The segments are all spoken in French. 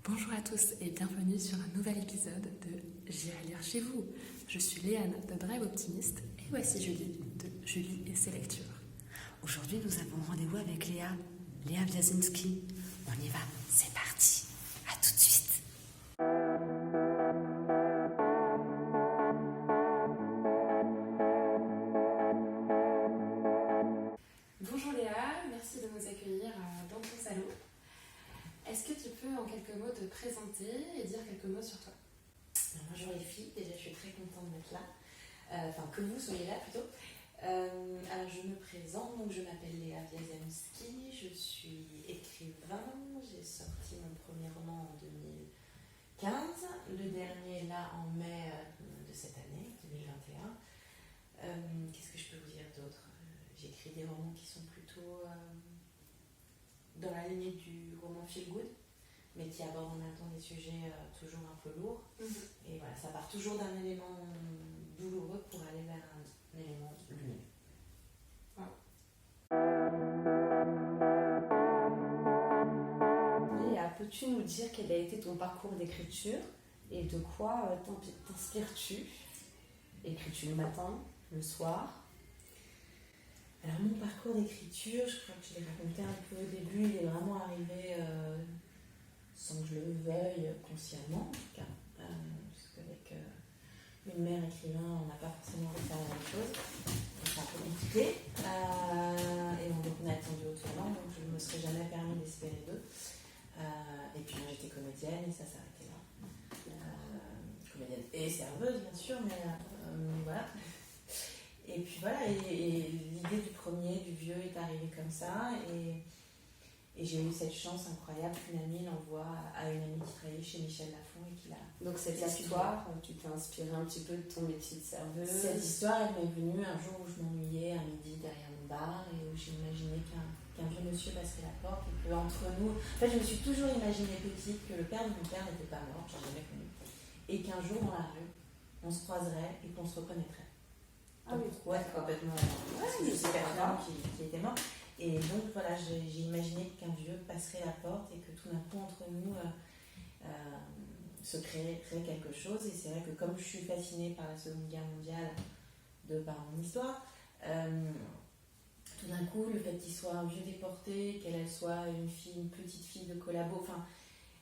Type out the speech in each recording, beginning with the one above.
Bonjour à tous et bienvenue sur un nouvel épisode de J'irai lire chez vous. Je suis Léane de Drive Optimiste et voici Julie de Julie et ses lectures. Aujourd'hui, nous avons rendez-vous avec Léa Biasinski. On y va, c'est parti. À tout de suite. Bonjour Léa, merci de nous accueillir dans ton salon. Est-ce que tu peux en quelques mots te présenter et dire quelques mots sur toi? Bonjour les filles, déjà je suis très contente d'être là, que vous soyez là plutôt. Alors je me présente, donc je m'appelle Léa Biasinski, je suis écrivain, j'ai sorti mon premier roman en 2015, le dernier là en mai de cette année, 2021. Qu'est-ce que je peux vous dire d'autre? J'écris des romans qui sont plutôt dans la lignée du roman feel good, mais qui aborde en même temps des sujets toujours un peu lourds. Et voilà, ça part toujours d'un élément douloureux pour aller vers un élément lumineux. Léa, peux-tu nous dire quel a été ton parcours d'écriture et de quoi t'inspires-tu? Écris-tu le matin, le soir? Alors mon parcours d'écriture, je crois que je l'ai raconté un peu au début, il est vraiment arrivé sans que je le veuille consciemment en tout cas, parce qu'avec une mère écrivain, on n'a pas forcément envie de faire la même chose, donc c'est un peu compliqué, et donc on a attendu au tournant, donc je ne me serais jamais permis d'espérer d'eux. Et puis moi j'étais comédienne et ça s'arrêtait là. Comédienne et serveuse bien sûr, mais voilà. Et puis voilà, et l'idée du premier, du vieux est arrivée comme ça, et j'ai eu cette chance incroyable qu'une amie l'envoie à une amie qui travaillait chez Michel Lafon et qui l'a... Donc cette histoire, tu t'es inspirée un petit peu de ton métier de serveuse? Cette histoire, elle m'est venue un jour où je m'ennuyais à midi derrière mon bar et où j'imaginais qu'un vieux monsieur passerait la porte et qu'entre nous... En fait, je me suis toujours imaginé petite que le père de mon père n'était pas mort, je n'ai jamais connu, et qu'un jour dans la rue, on se croiserait et qu'on se reconnaîtrait. Ah oui, ouais, complètement. Ouais, je sais pas qui était mort. Et donc voilà, j'ai imaginé qu'un vieux passerait la porte et que tout d'un coup entre nous se créerait quelque chose. Et c'est vrai que comme je suis fascinée par la Seconde Guerre mondiale par mon histoire, tout d'un coup le fait qu'il soit un vieux déporté, qu'elle soit une petite fille de collabo, enfin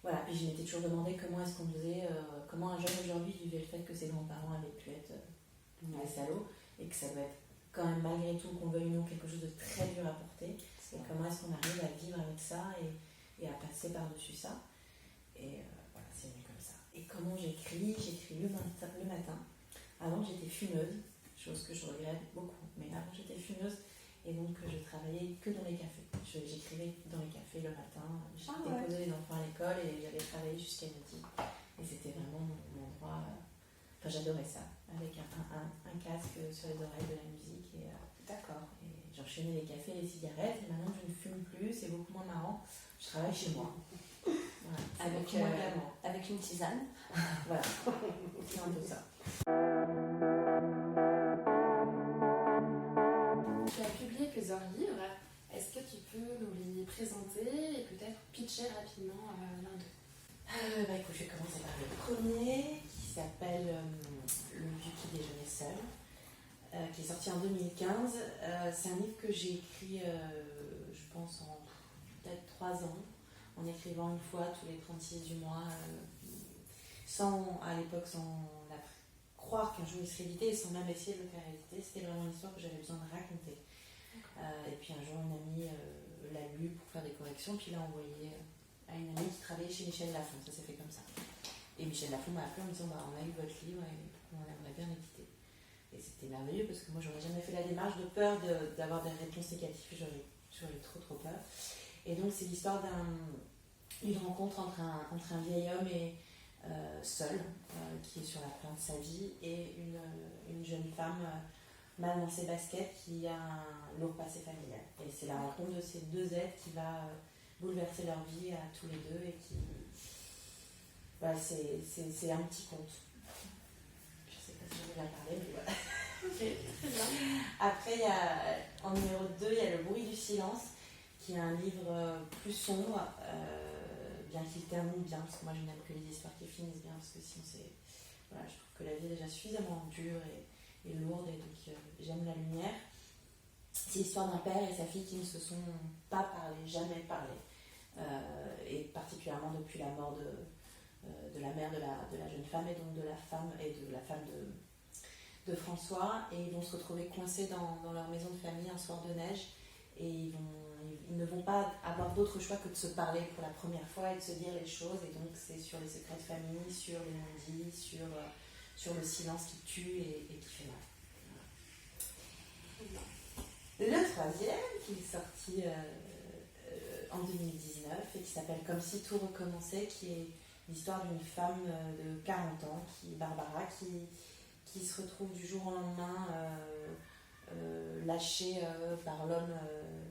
voilà. Puis je m'étais toujours demandé comment est-ce qu'on faisait, comment un jeune aujourd'hui vivait le fait que ses grands-parents avaient pu être des salauds. Et que ça doit être quand même malgré tout, qu'on veuille nous, quelque chose de très dur à porter. Et comment est-ce qu'on arrive à vivre avec ça et à passer par-dessus ça. Et voilà, c'est venu comme ça. Et comment j'écris le matin. Avant j'étais fumeuse, chose que je regrette beaucoup. Mais avant j'étais fumeuse et donc je travaillais que dans les cafés. J'écrivais dans les cafés le matin. J'étais déposée les enfants à l'école et j'allais travailler jusqu'à midi. Et c'était vraiment mon endroit... Enfin, j'adorais ça, avec un casque sur les oreilles, de la musique. Et, d'accord. Et j'enchaînais les cafés et les cigarettes. Et maintenant, je ne fume plus, c'est beaucoup moins marrant. Je travaille chez moi. Voilà, avec une tisane. Voilà, c'est un peu ça. Tu as publié plusieurs livres. Est-ce que tu peux nous les présenter et peut-être pitcher rapidement l'un d'eux? Écoute, je vais commencer par le premier, qui s'appelle Le vieux qui déjeunait seul, qui est sorti en 2015. C'est un livre que j'ai écrit, je pense, en peut-être 3 ans, en écrivant une fois tous les 36 du mois, à l'époque, sans croire qu'un jour il serait édité et sans même essayer de le faire éditer. C'était vraiment une histoire que j'avais besoin de raconter. Et puis un jour, une amie l'a lu pour faire des corrections, puis l'a envoyé à une amie qui travaillait chez Michel Lafon. Ça s'est fait comme ça. Et Michel Lafon m'a appelé en me disant on a lu votre livre et on aimerait bien l'éditer. Et c'était merveilleux parce que moi j'aurais jamais fait la démarche de peur d'avoir des réponses négatives, j'aurais trop peur. Et donc c'est l'histoire d'une rencontre entre un vieil homme et seul, qui est sur la fin de sa vie, et une jeune femme mal dans ses baskets qui a un lourd passé familial. Et c'est la rencontre de ces deux êtres qui va bouleverser leur vie à tous les deux et qui... Voilà, c'est un petit conte. Je sais pas si je vais bien parler, mais voilà. Ok, très bien. Après, en numéro 2, il y a Le bruit du silence, qui est un livre plus sombre, bien qu'il termine bien, parce que moi je n'aime que les histoires qui finissent bien, parce que sinon c'est... Voilà, je trouve que la vie est déjà suffisamment dure et lourde, et donc j'aime la lumière. C'est l'histoire d'un père et sa fille qui ne se sont pas parlé, jamais parlé, et particulièrement depuis la mort de la mère de la jeune femme, et donc de la femme de François, et ils vont se retrouver coincés dans leur maison de famille un soir de neige, et ils ne vont pas avoir d'autre choix que de se parler pour la première fois et de se dire les choses, et donc c'est sur les secrets de famille, sur les non-dits, sur le silence qui tue et qui fait mal. Voilà. Le troisième, qui est sorti en 2019 et qui s'appelle Comme si tout recommençait, qui est l'histoire d'une femme de 40 ans, Barbara, qui se retrouve du jour au lendemain lâchée par l'homme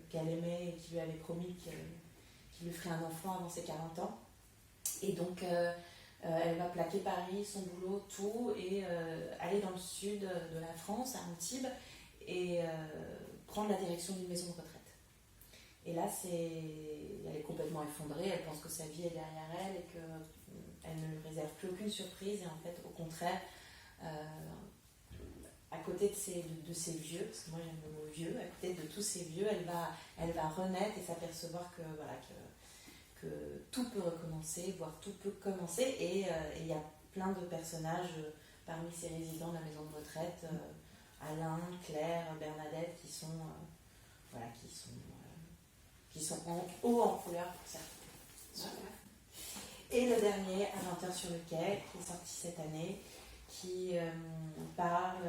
qu'elle aimait et qui lui avait promis qu'il lui ferait un enfant avant ses 40 ans. Et donc elle va plaquer Paris, son boulot, tout, et aller dans le sud de la France, à Antibes, et prendre la direction d'une maison de retraite. Et là, elle est complètement effondrée, elle pense que sa vie est derrière elle et qu'elle ne lui réserve plus aucune surprise, et en fait, au contraire, à côté de ses vieux, parce que moi j'aime le mot vieux, à côté de tous ces vieux, elle va renaître et s'apercevoir que tout peut recommencer, voire tout peut commencer, et il y a plein de personnages parmi ces résidents de la maison de retraite, Alain, Claire, Bernadette, qui sont en haut en couleur pour certains. Et le dernier, À 20h sur le quai, qui est sorti cette année, qui parle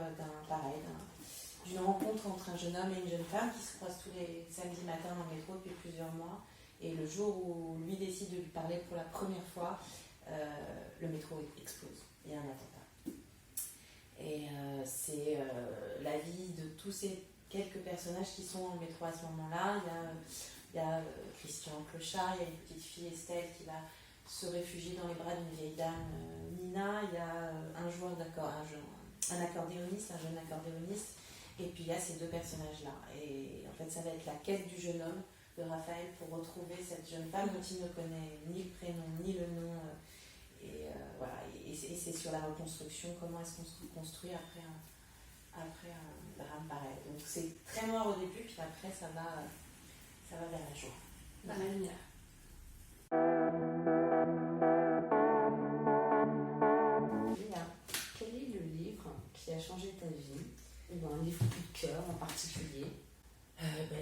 d'une rencontre entre un jeune homme et une jeune femme qui se croisent tous les samedis matins dans le métro depuis plusieurs mois. Et le jour où lui décide de lui parler pour la première fois, le métro explose. Il y a un attentat. Et c'est la vie de tous ces quelques personnages qui sont dans le métro à ce moment-là. Il y a Christian Clochard, il y a une petite fille, Estelle, qui va se réfugier dans les bras d'une vieille dame, Nina. Il y a un accordéoniste, un jeune accordéoniste. Et puis il y a ces deux personnages-là. Et en fait, ça va être la quête du jeune homme de Raphaël pour retrouver cette jeune femme dont il ne connaît ni le prénom, ni le nom. Voilà. Et c'est sur la reconstruction, comment est-ce qu'on se reconstruit après un drame pareil. Donc c'est très noir au début, puis après ça va vers la joie. Vers la lumière. Léa, quel est le livre qui a changé ta vie, ou un livre coup de cœur en particulier?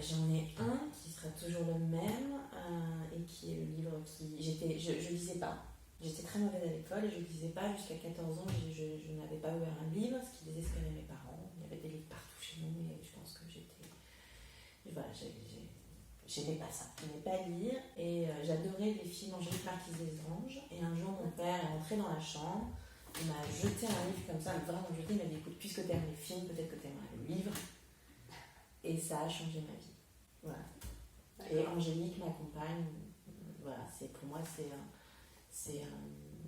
J'en ai un qui sera toujours le même, et qui est le livre je lisais pas. J'étais très mauvaise à l'école et je lisais pas jusqu'à 14 ans. Je n'avais pas ouvert un livre, ce qui désespérait mes parents. Il y avait des livres partout chez nous, et je pense que j'aimais pas ça. Je n'aimais pas lire, et j'adorais les films Angélique Marquise des Anges. Et un jour, mon père est rentré dans la chambre, il m'a jeté un livre comme ça, vraiment jeté, il m'a dit écoute, puisque tu aimes les films, peut-être que tu aimerais le livre. Et ça a changé ma vie. Voilà. Et Angélique m'accompagne. Voilà, pour moi, c'est un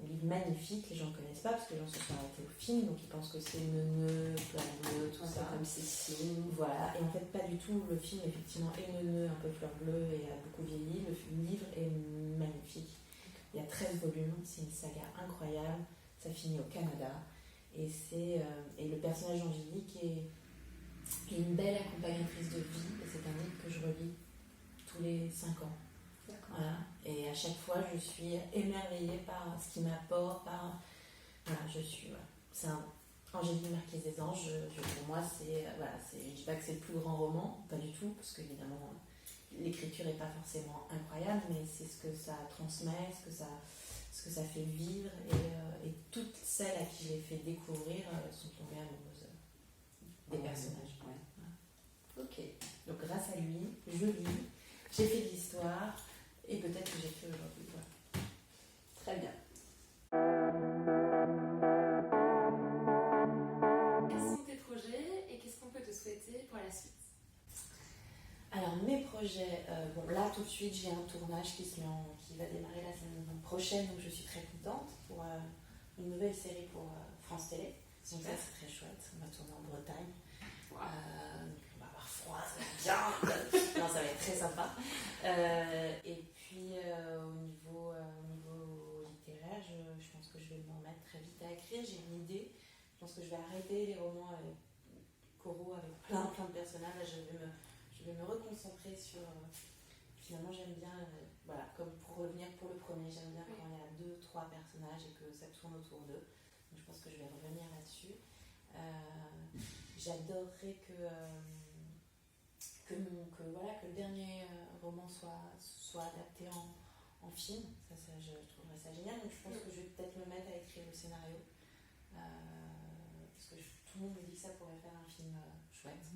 livre magnifique. Les gens ne connaissent pas parce que les gens se sont arrêtés au film, donc ils pensent que c'est neuneux, fleur bleue, tout ça. Comme Cécile. Voilà, et en fait, pas du tout. Le film, effectivement, est neuneux, un peu fleur bleue, et a beaucoup vieilli. Le livre est magnifique. Il y a 13 volumes, c'est une saga incroyable. Ça finit au Canada. Et le personnage d'Angélique est une belle accompagnatrice de vie, et c'est un livre que je relis tous les 5 ans. Voilà. Et à chaque fois, je suis émerveillée par ce qu'il m'apporte. C'est un Angélique Marquise des Anges. Pour moi, je ne dis pas que c'est le plus grand roman, pas du tout, parce qu'évidemment, l'écriture n'est pas forcément incroyable, mais c'est ce que ça transmet, ce que ça fait vivre. Et toutes celles à qui je l'ai fait découvrir sont tombées amoureuses des personnages. Ouais. Voilà. Ok. Donc grâce à lui, je lis, j'ai fait de l'histoire, et peut-être que j'écris aujourd'hui. Voilà. Très bien. Quels sont tes projets et qu'est-ce qu'on peut te souhaiter pour la suite? Alors mes projets, là tout de suite j'ai un tournage qui va démarrer la semaine prochaine, donc je suis très contente pour une nouvelle série pour France Télé. Donc ça c'est très chouette, on va tourner en Bretagne. On va avoir froid, ça va être bien. Non, ça va être très sympa. Et puis au niveau je vais me remettre très vite à écrire. J'ai une idée. Je pense que je vais arrêter les romans avec coraux, avec plein de personnages. Là, je vais me reconcentrer sur... finalement, j'aime bien, voilà, comme pour revenir pour le premier, j'aime bien quand il y a 2-3 personnages et que ça tourne autour d'eux. Donc, je pense que je vais revenir là-dessus. J'adorerais que le dernier roman soit adapté en film. Je trouverais ça génial. Donc, je pense que je vais peut-être me mettre à écrire le scénario. Parce que tout le monde me dit que ça pourrait faire un film chouette.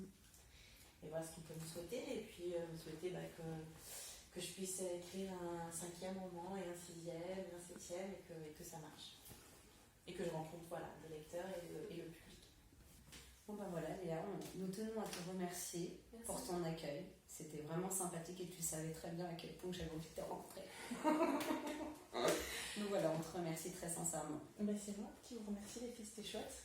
Et voilà ce qu'on peut me souhaiter. Et puis me souhaiter que je puisse écrire un 5e roman et un 6e et un 7e et que ça marche. Et que je rencontre des lecteurs et le public. Bon ben voilà Léa, nous tenons à te remercier pour ton accueil. C'était vraiment sympathique et tu savais très bien à quel point j'avais envie de te rencontrer. Donc voilà, on te remercie très sincèrement. C'est moi qui vous remercie, les filles, c'était chouette.